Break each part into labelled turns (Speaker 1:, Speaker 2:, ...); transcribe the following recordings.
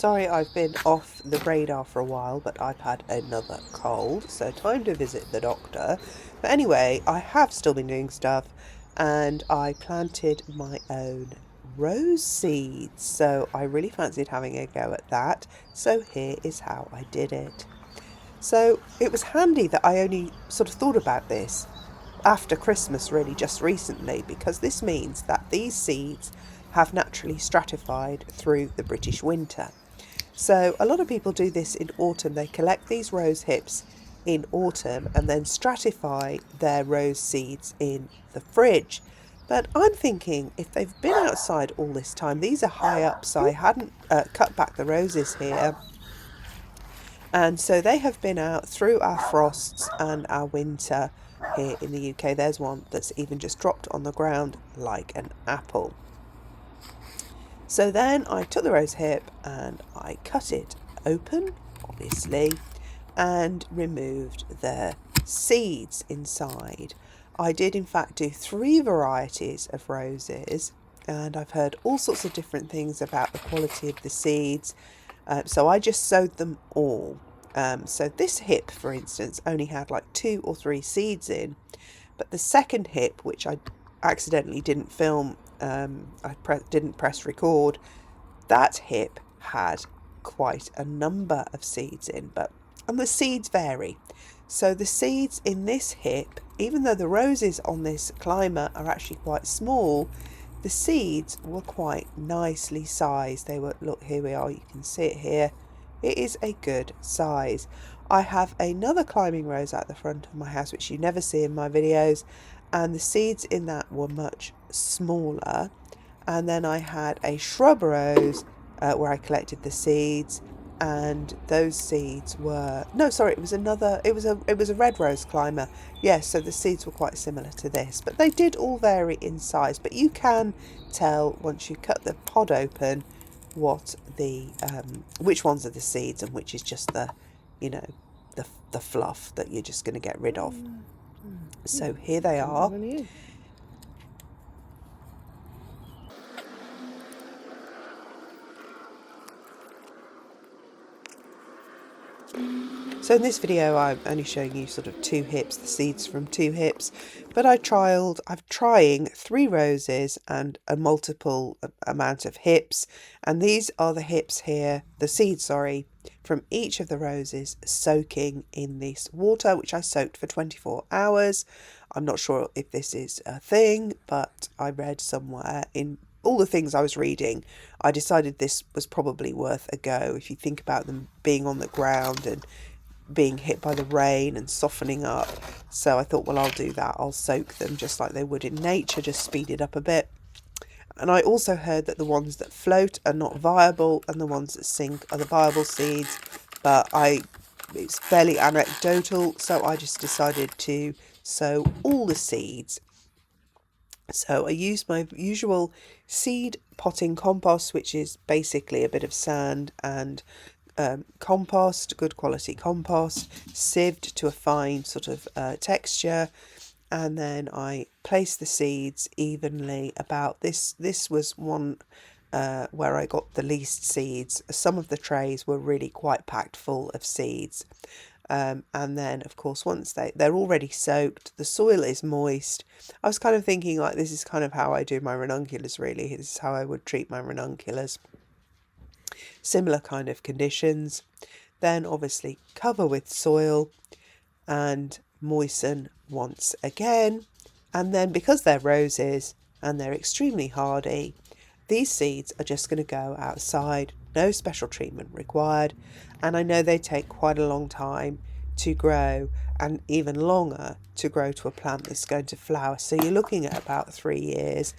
Speaker 1: Sorry I've been off the radar for a while, but I've had another cold, so time to visit the doctor. But anyway, I have still been doing stuff, and I planted my own rose seeds, so I really fancied having a go at that. So here is how I did it. So it was handy that I only sort of thought about this after Christmas, really just recently, because this means that these seeds have naturally stratified through the British winter. So a lot of people do this in autumn. They collect these rose hips in autumn and then stratify their rose seeds in the fridge. But I'm thinking if they've been outside all this time, these are high up, so I hadn't cut back the roses here. And so they have been out through our frosts and our winter here in the UK. There's one that's even just dropped on the ground like an apple. So then I took the rose hip and I cut it open, obviously, and removed the seeds inside. I did in fact do 3 varieties of roses, and I've heard all sorts of different things about the quality of the seeds. So I just sowed them all. So this hip, for instance, only had like 2 or 3 seeds in, but the second hip, which I accidentally didn't film, didn't press record, that hip had quite a number of seeds in, and the seeds vary. So the seeds in this hip, even though the roses on this climber are actually quite small, the seeds were quite nicely sized. They were, look, here we are, you can see it here. It is a good size. I have another climbing rose at the front of my house, which you never see in my videos, and the seeds in that were much smaller. And then I had a shrub rose where I collected the seeds, and those seeds were, no, sorry, it was a red rose climber. Yes, so the seeds were quite similar to this, but they did all vary in size. But you can tell once you cut the pod open what the which ones are the seeds and which is just the, you know, the fluff that you're just going to get rid of. So here they are. So in this video I'm only showing you sort of 2 hips, the seeds from 2 hips, but I'm trying 3 roses and a multiple amount of hips, and these are the hips here, the seeds, sorry, from each of the roses soaking in this water, which I soaked for 24 hours. I'm not sure if this is a thing, but I read somewhere in all the things I was reading, I decided this was probably worth a go. If you think about them being on the ground and being hit by the rain and softening up. So I thought, well, I'll do that. I'll soak them just like they would in nature, just speed it up a bit. And I also heard that the ones that float are not viable and the ones that sink are the viable seeds. But it's fairly anecdotal, so I just decided to sow all the seeds. So I used my usual seed potting compost, which is basically a bit of sand and compost, good quality compost, sieved to a fine sort of texture, and then I placed the seeds evenly about this. This was one where I got the least seeds. Some of the trays were really quite packed full of seeds. And then, of course, once they're already soaked, the soil is moist. I was kind of thinking, like, this is kind of how I do my ranunculus, really. This is how I would treat my ranunculus. Similar kind of conditions. Then obviously cover with soil and moisten once again. And then, because they're roses and they're extremely hardy, these seeds are just going to go outside. No special treatment required. And I know they take quite a long time to grow, and even longer to grow to a plant that's going to flower. So you're looking at about 3 years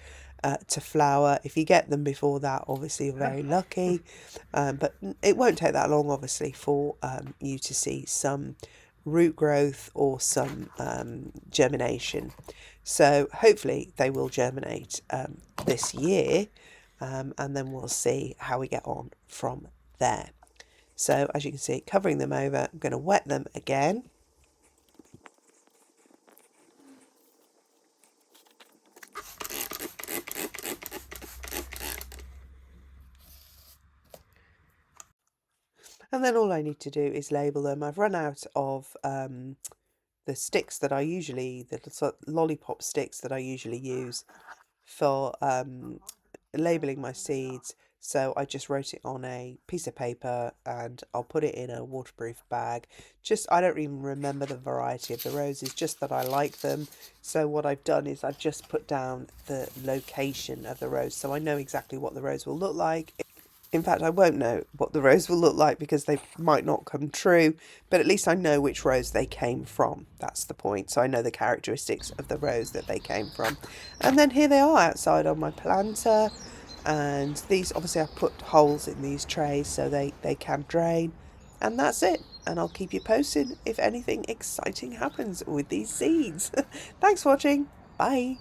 Speaker 1: to flower. If you get them before that, obviously you're very lucky, but it won't take that long, obviously, for you to see some root growth or some germination. So hopefully they will germinate this year, and then we'll see how we get on from there. So as you can see, covering them over, I'm going to wet them again. And then all I need to do is label them. I've run out of the sticks that I usually, the lollipop sticks that I usually use for labeling my seeds. So I just wrote it on a piece of paper and I'll put it in a waterproof bag. Just, I don't even remember the variety of the roses, just that I like them. So what I've done is I've just put down the location of the rose so I know exactly what the rose will look like. In fact, I won't know what the rose will look like because they might not come true, but at least I know which rose they came from. That's the point. So I know the characteristics of the rose that they came from. And then here they are outside on my planter. And these, obviously, I've put holes in these trays so they can drain. And that's it. And I'll keep you posted if anything exciting happens with these seeds. Thanks for watching. Bye.